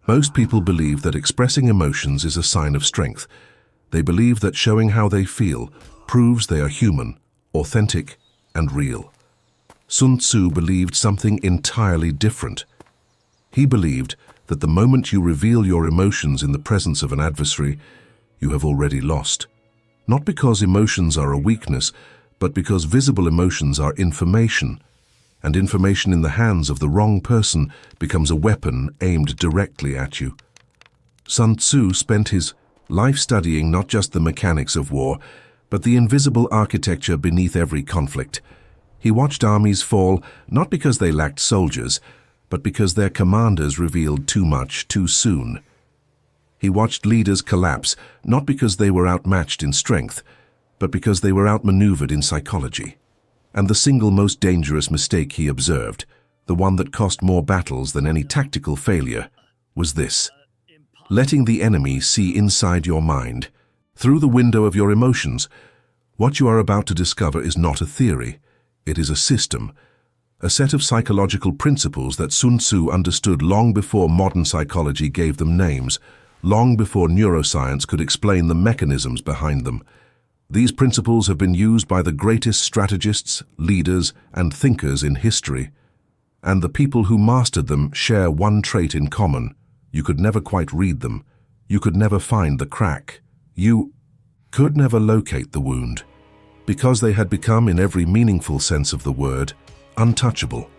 Most people believe that expressing emotions is a sign of strength. They believe that showing how they feel proves they are human, authentic, and real. Sun Tzu believed something entirely different. He believed that the moment you reveal your emotions in the presence of an adversary, you have already lost. Not because emotions are a weakness, but because visible emotions are information, and information in the hands of the wrong person becomes a weapon aimed directly at you. Sun Tzu spent his life studying not just the mechanics of war, but the invisible architecture beneath every conflict. He watched armies fall not because they lacked soldiers, but because their commanders revealed too much too soon. He watched leaders collapse not because they were outmatched in strength, but because they were outmaneuvered in psychology. And the single most dangerous mistake he observed, the one that cost more battles than any tactical failure, was this: letting the enemy see inside your mind, through the window of your emotions. What you are about to discover is not a theory, it is a system, a set of psychological principles that Sun Tzu understood long before modern psychology gave them names, long before neuroscience could explain the mechanisms behind them. These principles have been used by the greatest strategists, leaders, and thinkers in history. And the people who mastered them share one trait in common: you could never quite read them. You could never find the crack. You could never locate the wound, because they had become, in every meaningful sense of the word, untouchable.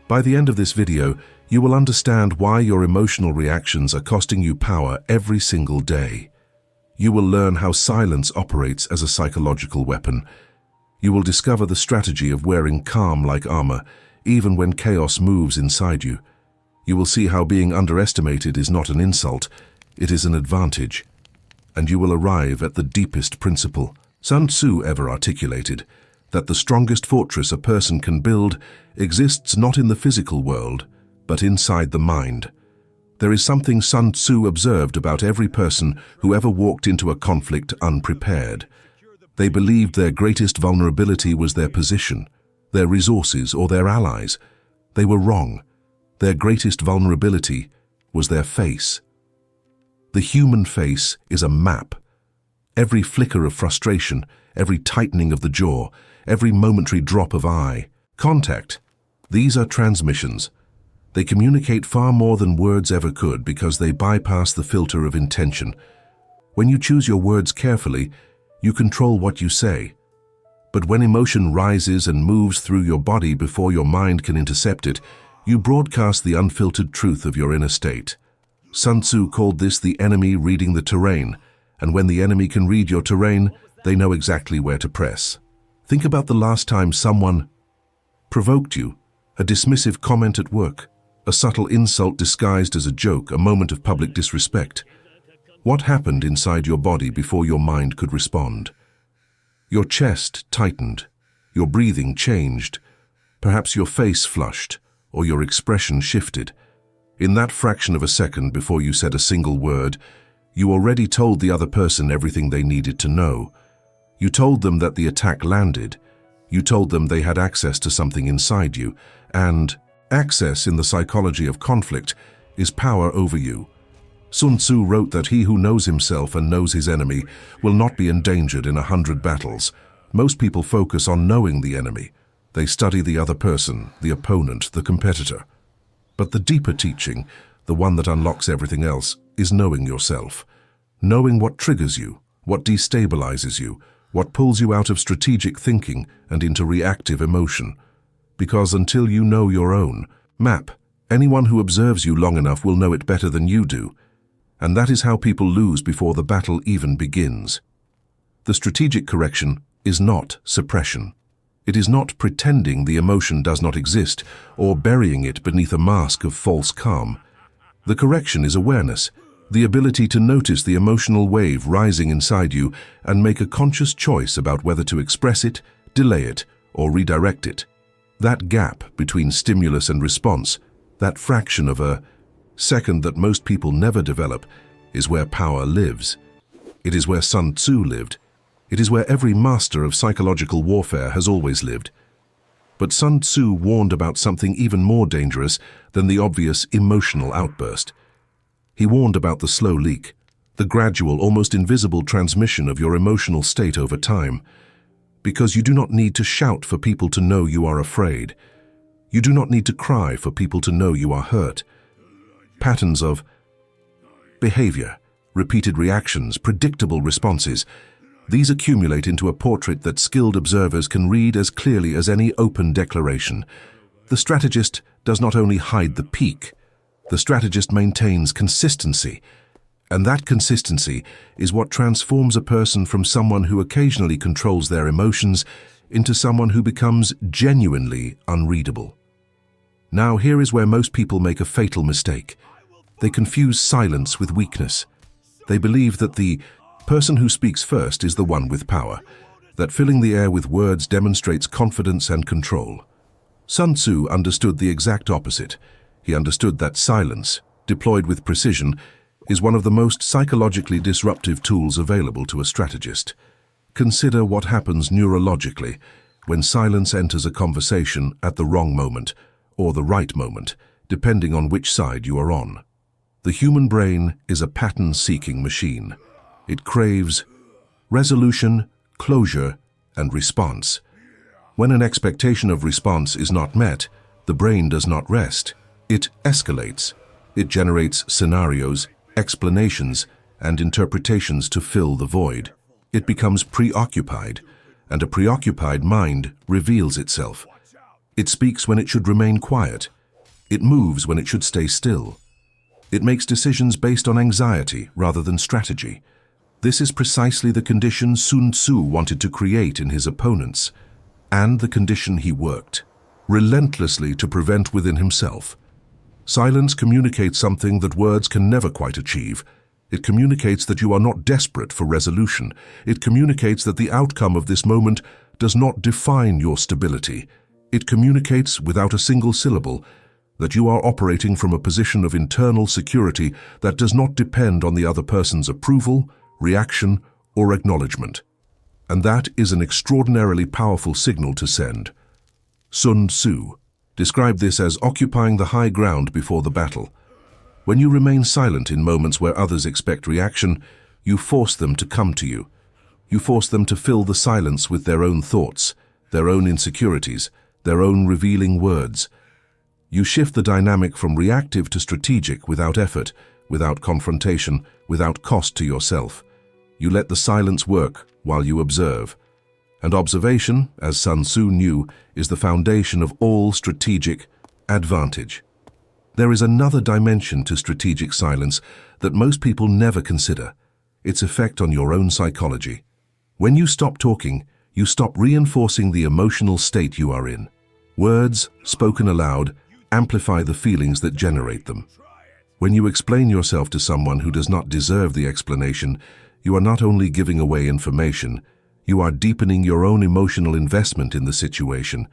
By the end of this video, you will understand why your emotional reactions are costing you power every single day. You will learn how silence operates as a psychological weapon. You will discover the strategy of wearing calm like armor, even when chaos moves inside you. You will see how being underestimated is not an insult, it is an advantage. And you will arrive at the deepest principle Sun Tzu ever articulated, that the strongest fortress a person can build exists not in the physical world, but inside the mind. There is something Sun Tzu observed about every person who ever walked into a conflict unprepared. They believed their greatest vulnerability was their position, their resources, or their allies. They were wrong. Their greatest vulnerability was their face. The human face is a map. Every flicker of frustration, every tightening of the jaw, every momentary drop of eye contact, these are transmissions. They communicate far more than words ever could because they bypass the filter of intention. When you choose your words carefully, you control what you say. But when emotion rises and moves through your body before your mind can intercept it, you broadcast the unfiltered truth of your inner state. Sun Tzu called this the enemy reading the terrain, and when the enemy can read your terrain, they know exactly where to press. Think about the last time someone provoked you, a dismissive comment at work, a subtle insult disguised as a joke, a moment of public disrespect. What happened inside your body before your mind could respond? Your chest tightened, your breathing changed, perhaps your face flushed, or your expression shifted. In that fraction of a second before you said a single word, you already told the other person everything they needed to know. You told them that the attack landed. You told them they had access to something inside you, and access in the psychology of conflict is power over you. Sun Tzu wrote that he who knows himself and knows his enemy will not be endangered in 100 battles. Most people focus on knowing the enemy. They study the other person, the opponent, the competitor. But the deeper teaching, the one that unlocks everything else, is knowing yourself. Knowing what triggers you, what destabilizes you, what pulls you out of strategic thinking and into reactive emotion. Because until you know your own map, anyone who observes you long enough will know it better than you do. And that is how people lose before the battle even begins. The strategic correction is not suppression. It is not pretending the emotion does not exist or burying it beneath a mask of false calm. The correction is awareness, the ability to notice the emotional wave rising inside you and make a conscious choice about whether to express it, delay it, or redirect it. That gap between stimulus and response, that fraction of a second that most people never develop, is where power lives. It is where Sun Tzu lived. It is where every master of psychological warfare has always lived. But Sun Tzu warned about something even more dangerous than the obvious emotional outburst. He warned about the slow leak, the gradual, almost invisible transmission of your emotional state over time. Because you do not need to shout for people to know you are afraid. You do not need to cry for people to know you are hurt. Patterns of behavior, repeated reactions, predictable responses. These accumulate into a portrait that skilled observers can read as clearly as any open declaration. The strategist does not only hide the peak, the strategist maintains consistency. And that consistency is what transforms a person from someone who occasionally controls their emotions into someone who becomes genuinely unreadable. Now, here is where most people make a fatal mistake. They confuse silence with weakness. They believe that the person who speaks first is the one with power, that filling the air with words demonstrates confidence and control. Sun Tzu understood the exact opposite. He understood that silence, deployed with precision, is one of the most psychologically disruptive tools available to a strategist. Consider what happens neurologically when silence enters a conversation at the wrong moment, or the right moment, depending on which side you are on. The human brain is a pattern-seeking machine. It craves resolution, closure, and response. When an expectation of response is not met, the brain does not rest. It escalates. It generates scenarios, explanations, and interpretations to fill the void. It becomes preoccupied, and a preoccupied mind reveals itself. It speaks when it should remain quiet. It moves when it should stay still. It makes decisions based on anxiety rather than strategy. This is precisely the condition Sun Tzu wanted to create in his opponents, and the condition he worked relentlessly to prevent within himself. Silence communicates something that words can never quite achieve. It communicates that you are not desperate for resolution. It communicates that the outcome of this moment does not define your stability. It communicates, without a single syllable, that you are operating from a position of internal security that does not depend on the other person's approval, reaction, or acknowledgement. And that is an extraordinarily powerful signal to send. Sun Tzu described this as occupying the high ground before the battle. When you remain silent in moments where others expect reaction, you force them to come to you. You force them to fill the silence with their own thoughts, their own insecurities, their own revealing words. You shift the dynamic from reactive to strategic without effort, without confrontation, without cost to yourself. You let the silence work while you observe. And observation, as Sun Tzu knew, is the foundation of all strategic advantage. There is another dimension to strategic silence that most people never consider: its effect on your own psychology. When you stop talking, you stop reinforcing the emotional state you are in. Words, spoken aloud, amplify the feelings that generate them. When you explain yourself to someone who does not deserve the explanation, you are not only giving away information, you are deepening your own emotional investment in the situation.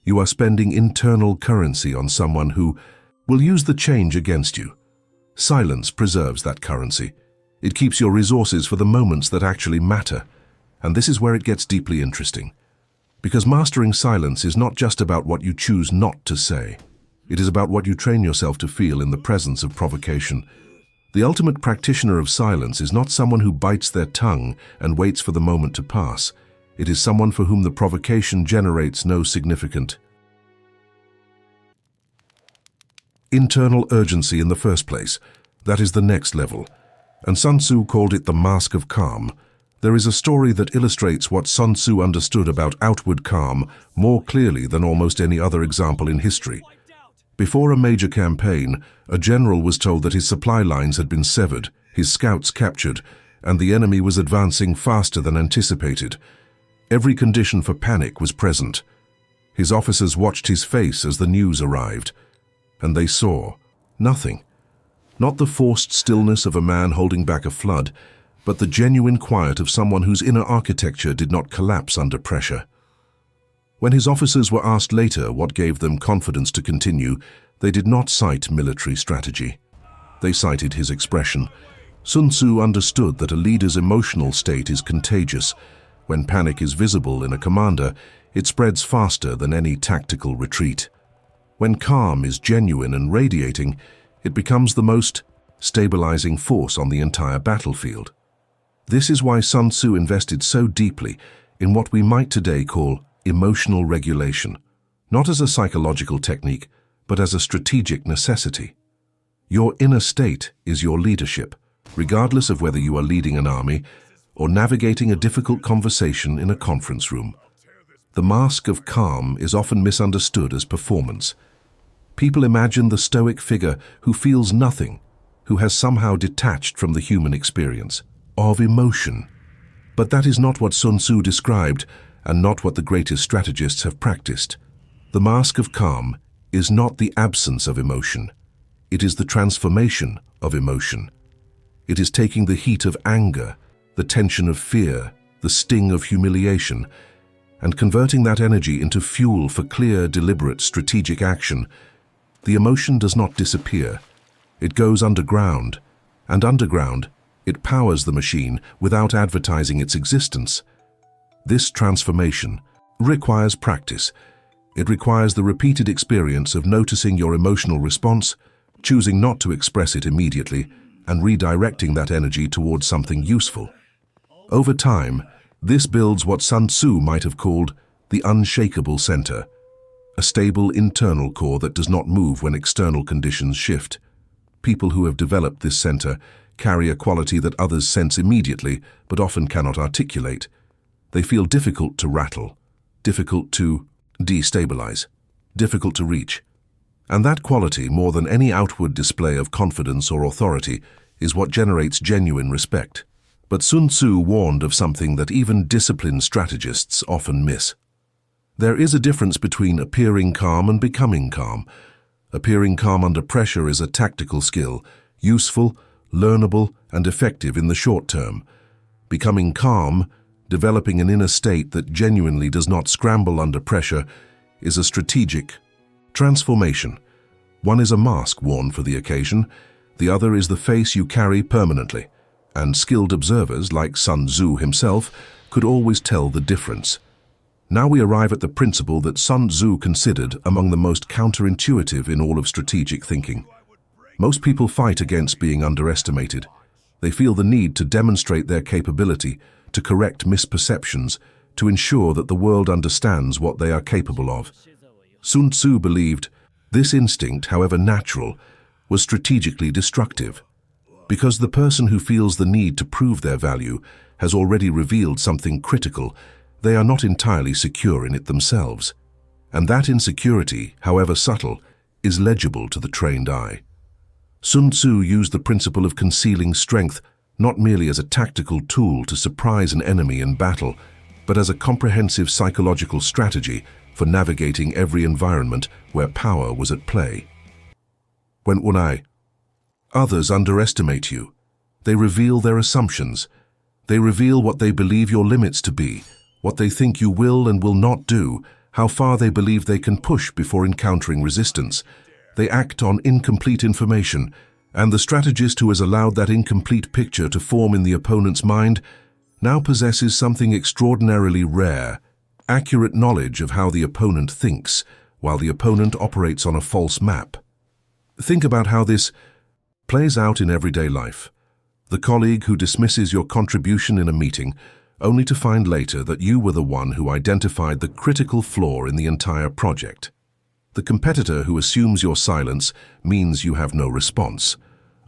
You are spending internal currency on someone who will use the change against you. Silence preserves that currency. It keeps your resources for the moments that actually matter. And this is where it gets deeply interesting. Because mastering silence is not just about what you choose not to say. It is about what you train yourself to feel in the presence of provocation. The ultimate practitioner of silence is not someone who bites their tongue and waits for the moment to pass. It is someone for whom the provocation generates no significant internal urgency in the first place. That is the next level. And Sun Tzu called it the mask of calm. There is a story that illustrates what Sun Tzu understood about outward calm more clearly than almost any other example in history. Before a major campaign, a general was told that his supply lines had been severed, his scouts captured, and the enemy was advancing faster than anticipated. Every condition for panic was present. His officers watched his face as the news arrived, and they saw nothing. Not the forced stillness of a man holding back a flood, but the genuine quiet of someone whose inner architecture did not collapse under pressure. When his officers were asked later what gave them confidence to continue, they did not cite military strategy. They cited his expression. Sun Tzu understood that a leader's emotional state is contagious. When panic is visible in a commander, it spreads faster than any tactical retreat. When calm is genuine and radiating, it becomes the most stabilizing force on the entire battlefield. This is why Sun Tzu invested so deeply in what we might today call emotional regulation, not as a psychological technique, but as a strategic necessity. Your inner state is your leadership, regardless of whether you are leading an army or navigating a difficult conversation in a conference room. The mask of calm is often misunderstood as performance. People imagine the stoic figure who feels nothing, who has somehow detached from the human experience of emotion. But that is not what Sun Tzu described, and not what the greatest strategists have practiced. The mask of calm is not the absence of emotion. It is the transformation of emotion. It is taking the heat of anger, the tension of fear, the sting of humiliation, and converting that energy into fuel for clear, deliberate, strategic action. The emotion does not disappear. It goes underground, and underground, it powers the machine without advertising its existence. This transformation requires practice. It requires the repeated experience of noticing your emotional response, choosing not to express it immediately, and redirecting that energy towards something useful. Over time, this builds what Sun Tzu might have called the unshakable center, a stable internal core that does not move when external conditions shift. People who have developed this center carry a quality that others sense immediately, but often cannot articulate. They feel difficult to rattle, difficult to destabilize, difficult to reach. And that quality, more than any outward display of confidence or authority, is what generates genuine respect. But Sun Tzu warned of something that even disciplined strategists often miss. There is a difference between appearing calm and becoming calm. Appearing calm under pressure is a tactical skill, useful, learnable, and effective in the short term. Becoming calm, developing an inner state that genuinely does not scramble under pressure, is a strategic transformation. One is a mask worn for the occasion, the other is the face you carry permanently, and skilled observers like Sun Tzu himself could always tell the difference. Now we arrive at the principle that Sun Tzu considered among the most counterintuitive in all of strategic thinking. Most people fight against being underestimated. They feel the need to demonstrate their capability, to correct misperceptions, to ensure that the world understands what they are capable of. Sun Tzu believed this instinct, however natural, was strategically destructive, because the person who feels the need to prove their value has already revealed something critical. They are not entirely secure in it themselves, and that insecurity, however subtle, is legible to the trained eye. Sun Tzu used the principle of concealing strength not merely as a tactical tool to surprise an enemy in battle, but as a comprehensive psychological strategy for navigating every environment where power was at play. When others underestimate you, they reveal their assumptions. They reveal what they believe your limits to be, what they think you will and will not do, how far they believe they can push before encountering resistance. They act on incomplete information, and the strategist who has allowed that incomplete picture to form in the opponent's mind now possesses something extraordinarily rare, accurate knowledge of how the opponent thinks, while the opponent operates on a false map. Think about how this plays out in everyday life. The colleague who dismisses your contribution in a meeting, only to find later that you were the one who identified the critical flaw in the entire project. The competitor who assumes your silence means you have no response,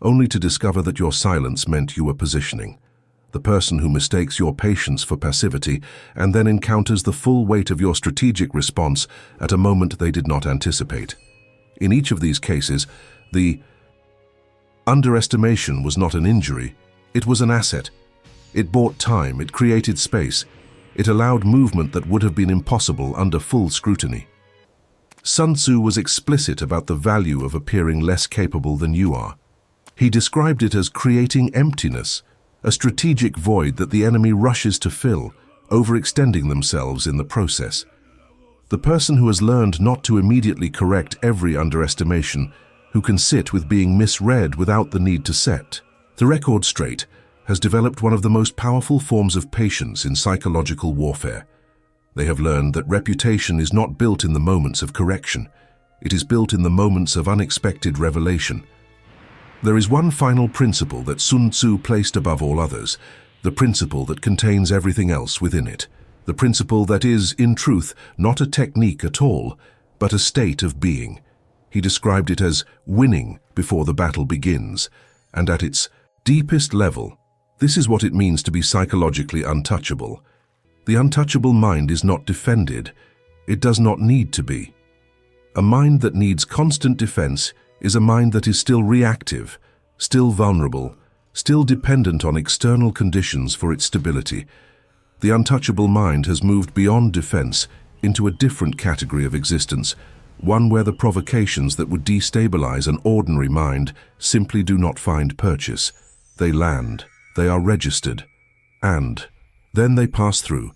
only to discover that your silence meant you were positioning. The person who mistakes your patience for passivity and then encounters the full weight of your strategic response at a moment they did not anticipate. In each of these cases, the underestimation was not an injury, it was an asset. It bought time, it created space, it allowed movement that would have been impossible under full scrutiny. Sun Tzu was explicit about the value of appearing less capable than you are. He described it as creating emptiness, a strategic void that the enemy rushes to fill, overextending themselves in the process. The person who has learned not to immediately correct every underestimation, who can sit with being misread without the need to set the record straight, has developed one of the most powerful forms of patience in psychological warfare. They have learned that reputation is not built in the moments of correction. It is built in the moments of unexpected revelation. There is one final principle that Sun Tzu placed above all others, the principle that contains everything else within it. The principle that is, in truth, not a technique at all, but a state of being. He described it as winning before the battle begins, and at its deepest level, this is what it means to be psychologically untouchable. The untouchable mind is not defended. It does not need to be. A mind that needs constant defense is a mind that is still reactive, still vulnerable, still dependent on external conditions for its stability. The untouchable mind has moved beyond defense into a different category of existence, one where the provocations that would destabilize an ordinary mind simply do not find purchase. They land, they are registered, and then they pass through,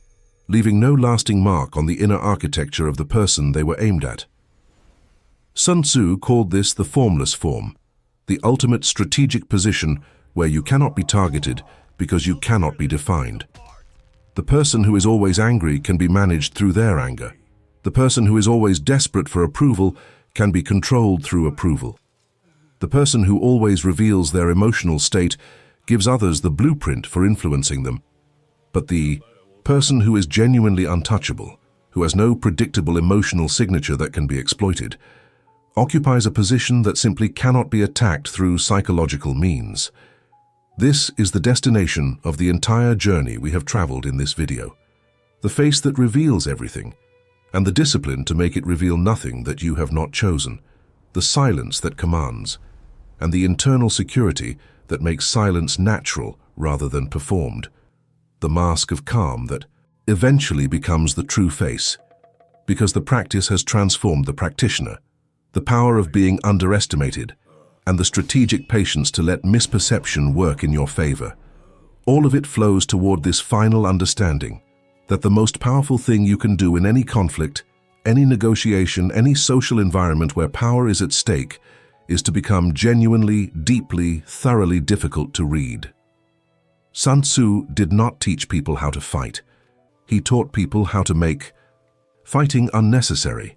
leaving no lasting mark on the inner architecture of the person they were aimed at. Sun Tzu called this the formless form, the ultimate strategic position where you cannot be targeted because you cannot be defined. The person who is always angry can be managed through their anger. The person who is always desperate for approval can be controlled through approval. The person who always reveals their emotional state gives others the blueprint for influencing them. But the person who is genuinely untouchable, who has no predictable emotional signature that can be exploited, occupies a position that simply cannot be attacked through psychological means. This is the destination of the entire journey we have traveled in this video. The face that reveals everything, and the discipline to make it reveal nothing that you have not chosen. The silence that commands, and the internal security that makes silence natural rather than performed. The mask of calm that eventually becomes the true face, because the practice has transformed the practitioner. The power of being underestimated, and the strategic patience to let misperception work in your favor. All of it flows toward this final understanding that the most powerful thing you can do in any conflict, any negotiation, any social environment where power is at stake is to become genuinely, deeply, thoroughly difficult to read. Sun Tzu did not teach people how to fight. He taught people how to make fighting unnecessary.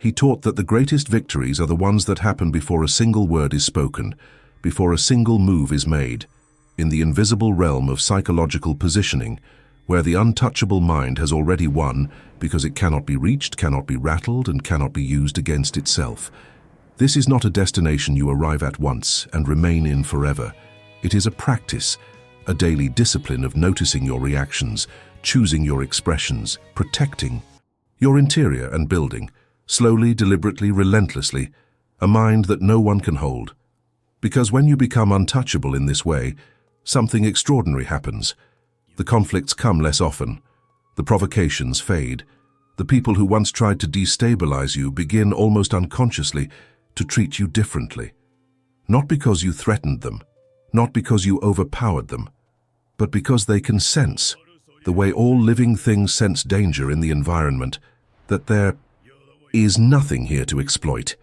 He taught that the greatest victories are the ones that happen before a single word is spoken, before a single move is made, in the invisible realm of psychological positioning, where the untouchable mind has already won because it cannot be reached, cannot be rattled, and cannot be used against itself. This is not a destination you arrive at once and remain in forever. It is a practice, a daily discipline of noticing your reactions, choosing your expressions, protecting your interior and building, slowly, deliberately, relentlessly, a mind that no one can hold. Because when you become untouchable in this way, something extraordinary happens. The conflicts come less often. The provocations fade. The people who once tried to destabilize you begin almost unconsciously to treat you differently. Not because you threatened them, not because you overpowered them, but because they can sense, the way all living things sense danger in the environment, that there is nothing here to exploit,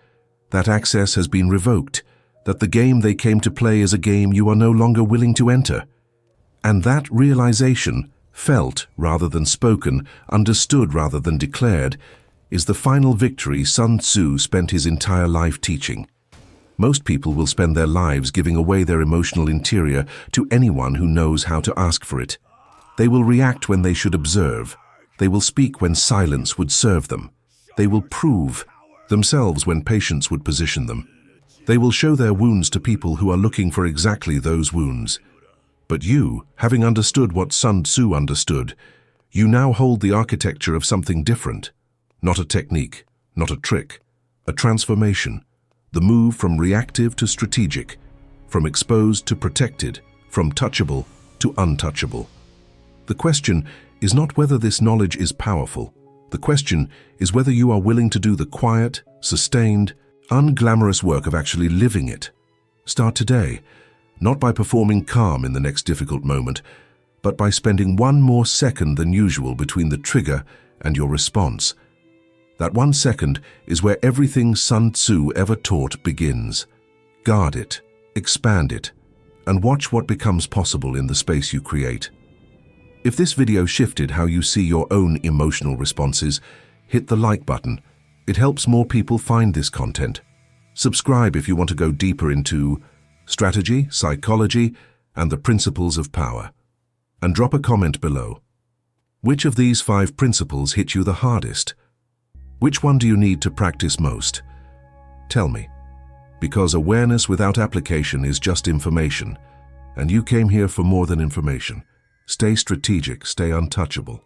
that access has been revoked, that the game they came to play is a game you are no longer willing to enter. And that realization, felt rather than spoken, understood rather than declared, is the final victory Sun Tzu spent his entire life teaching. Most people will spend their lives giving away their emotional interior to anyone who knows how to ask for it. They will react when they should observe. They will speak when silence would serve them. They will prove themselves when patience would position them. They will show their wounds to people who are looking for exactly those wounds. But you, having understood what Sun Tzu understood, you now hold the architecture of something different. Not a technique, not a trick, a transformation. The move from reactive to strategic, from exposed to protected, from touchable to untouchable. The question is not whether this knowledge is powerful. The question is whether you are willing to do the quiet, sustained, unglamorous work of actually living it. Start today, not by performing calm in the next difficult moment, but by spending one more second than usual between the trigger and your response. That 1 second is where everything Sun Tzu ever taught begins. Guard it, expand it, and watch what becomes possible in the space you create. If this video shifted how you see your own emotional responses, hit the like button. It helps more people find this content. Subscribe if you want to go deeper into strategy, psychology, and the principles of power. And drop a comment below. Which of these 5 principles hit you the hardest? Which one do you need to practice most? Tell me. Because awareness without application is just information, and you came here for more than information. Stay strategic, stay untouchable.